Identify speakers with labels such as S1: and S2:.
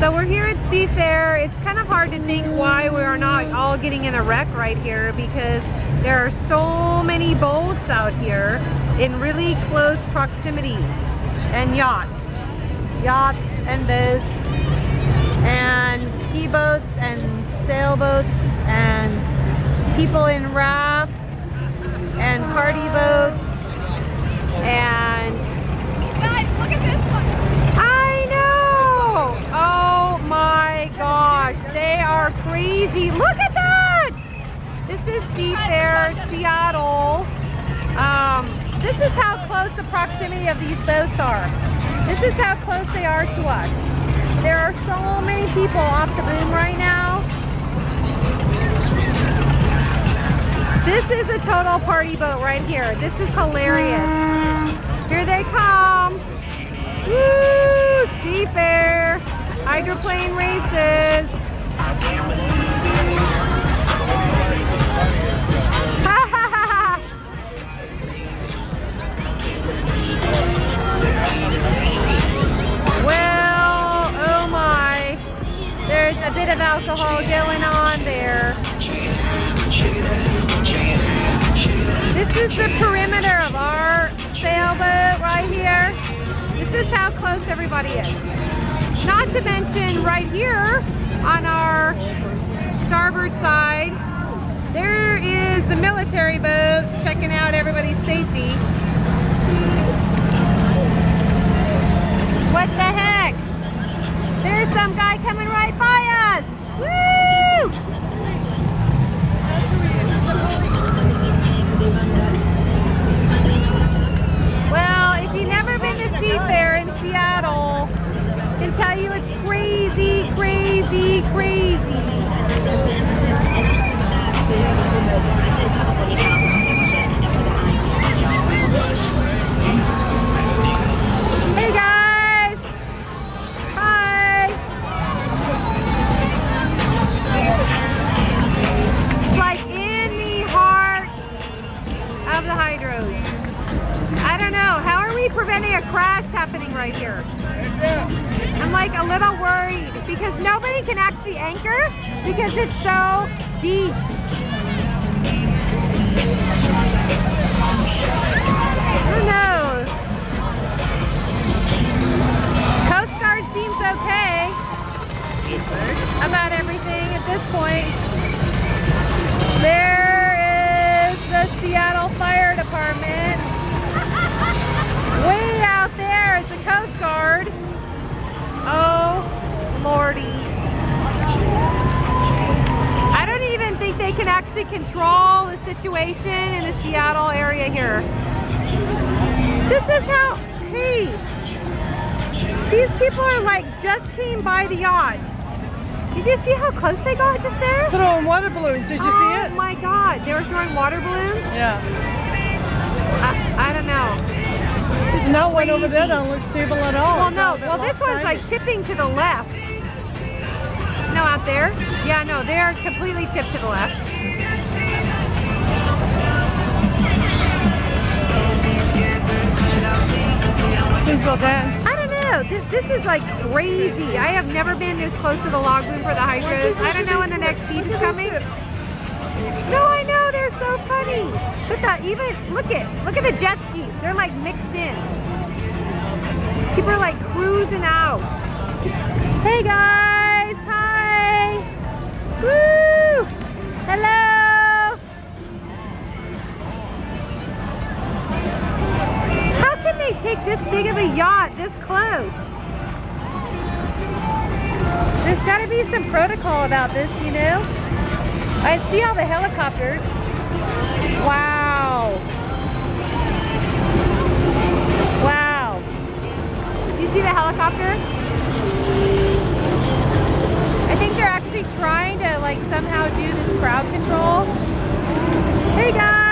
S1: So we're here at Seafair. It's kind of hard to think why we are not all getting in a wreck right here, because there are so many boats out here in really close proximity, and yachts and boats and ski boats and sailboats and people in rafts and party boats. And
S2: guys, look at this one.
S1: I know! Oh my gosh, they are crazy. Look at that! This is Seafair, Seattle. This is how close the proximity of these boats are. This is how close they are to us. There are so many people off the boom right now. This is a total party boat right here. This is hilarious. Here they come. Woo! Seafair. Hydroplane races. Ha ha ha ha! Well, oh my. There's a bit of alcohol going on there. This is the perimeter of our sailboat right here. This is how close everybody is. Not to mention right here on our starboard side, there is the military boat checking out everybody's safety. What the heck? There's some guy coming right by us. Woo! Well, if you've never been to Seafair in Seattle, I can tell you it's crazy, crazy, crazy. Hey guys! Hi! It's like in the heart of the hydros. I don't know, how are we preventing a crash happening right here? I'm like a little worried because nobody can actually anchor because it's so deep. Who knows? Coast Guard seems okay about everything at this point. There is the Seattle Fire Department. Way out there is the Coast Guard. Oh, Lordy. I don't even think they can actually control the situation in the Seattle area here. This is how, hey, these people are like just came by the yacht. Did you see how close they got just there?
S3: Throwing water balloons, did you see it?
S1: Oh my God, they were throwing water balloons?
S3: Yeah.
S1: I don't know.
S3: No one over there don't look stable at all.
S1: Well, no. Well, this one's like tipping to the left. No, out there? Yeah, no, they are completely tipped to the left.
S3: Please go dance.
S1: I don't know. This is like crazy. I have never been this close to the log boom for the hydros. I don't know when the next heat is coming. No, I know, they're so funny. But look at the jet skis. They're like mixed in. People are like cruising out. Hey guys, hi. Woo! Hello. How can they take this big of a yacht this close? There's got to be some protocol about this, you know? I see all the helicopters. Wow. Wow. Do you see the helicopter? I think they're actually trying to like somehow do this crowd control. Hey guys.